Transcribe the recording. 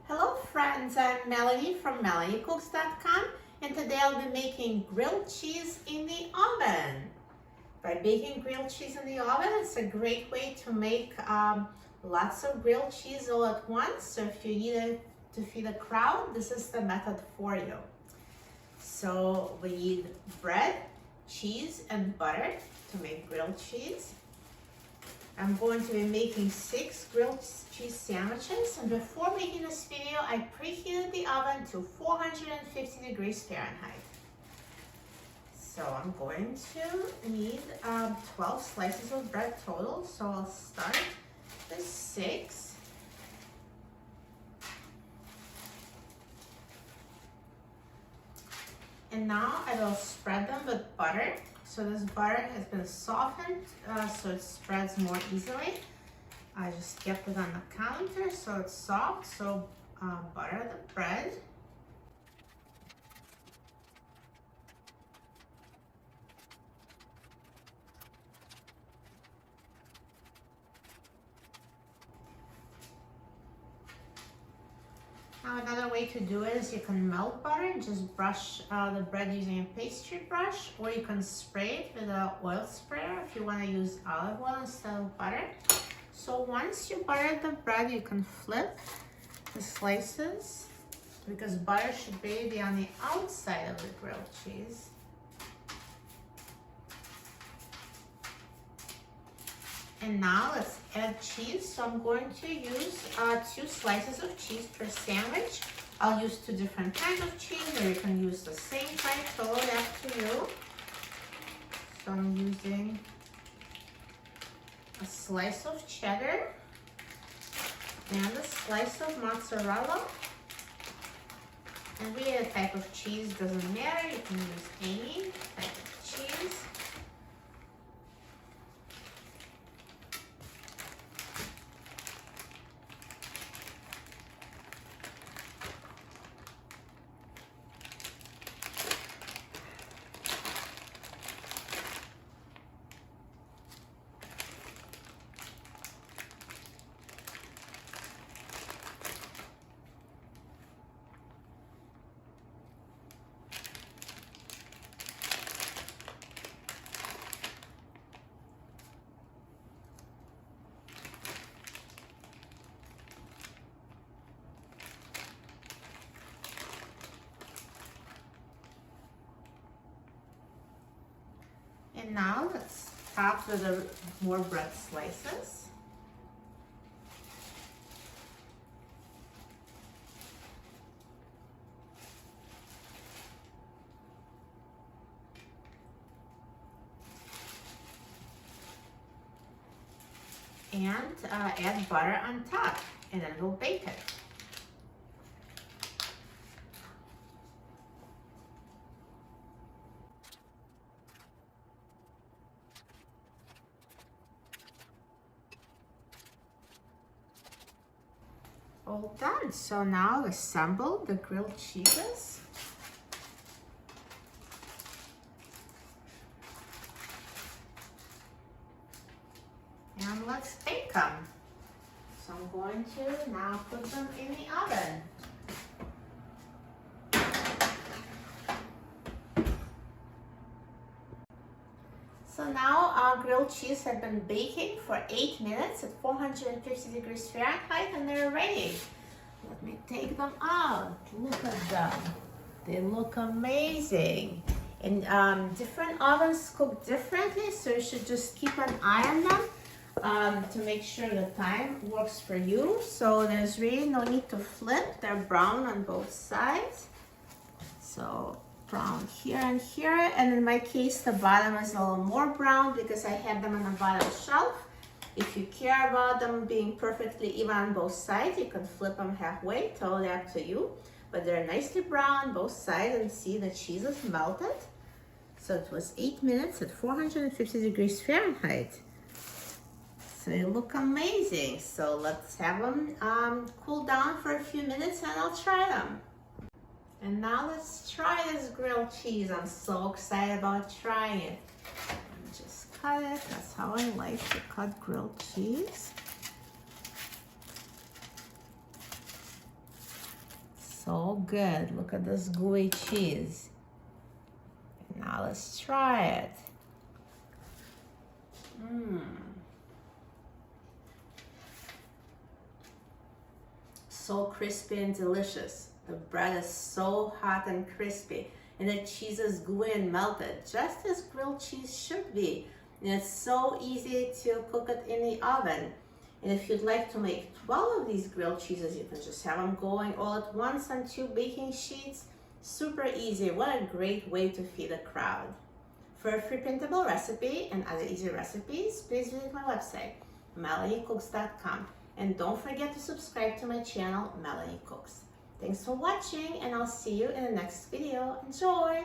Hello friends, I'm Melanie from MelanieCooks.com, and today I'll be making grilled cheese in the oven. By baking grilled cheese in the oven, it's a great way to make lots of grilled cheese all at once. So if you need it to feed a crowd, this is the method for you. So we need bread, cheese, and butter to make grilled cheese. I'm going to be making 6 grilled cheese sandwiches, and before making this video, I preheated the oven to 450 degrees Fahrenheit. So I'm going to need 12 slices of bread total, so I'll start with 6. And now I will spread them with butter. So this butter has been softened so it spreads more easily. I just kept it on the counter so it's soft. So butter the bread. Now another way to do it is you can melt butter and just brush the bread using a pastry brush, or you can spray it with an oil sprayer if you want to use olive oil instead of butter. So once you butter the bread, you can flip the slices because butter should be on the outside of the grilled cheese. And now let's add cheese. So I'm going to use 2 slices of cheese per sandwich. I'll use 2 different kinds of cheese, or you can use the same kind, totally up to you. So I'm using a slice of cheddar and a slice of mozzarella. And really the type of cheese doesn't matter, you can use any type of cheese. And now let's top with more bread slices. And add butter on top, and then we'll bake it. All done. So now assemble the grilled cheeses. And let's bake them. So I'm going to now put them in the oven. So now our grilled cheese have been baking for 8 minutes at 450 degrees Fahrenheit, and they're ready. Let me take them out. Look at them. They look amazing. And different ovens cook differently, so you should just keep an eye on them to make sure the time works for you. So there's really no need to flip. They're brown on both sides. So brown here and here, and in my case the bottom is a little more brown because I have them on the bottom shelf. If you care about them being perfectly even on both sides, you can flip them halfway, totally up to you. But they're nicely brown on both sides, and see the cheese is melted. So it was 8 minutes at 450 degrees Fahrenheit. So they look amazing. So let's have them cool down for a few minutes and I'll try them. And now let's try this grilled cheese. I'm so excited about trying it. Just cut it. That's how I like to cut grilled cheese. So good. Look at this gooey cheese. Now let's try it. So crispy and delicious. The bread is so hot and crispy, and the cheese is gooey and melted, just as grilled cheese should be. And it's so easy to cook it in the oven. And if you'd like to make 12 of these grilled cheeses, you can just have them going all at once on 2 baking sheets. Super easy. What a great way to feed a crowd. For a free printable recipe and other easy recipes, please visit my website, melaniecooks.com. And don't forget to subscribe to my channel, Melanie Cooks. Thanks for watching, and I'll see you in the next video. Enjoy!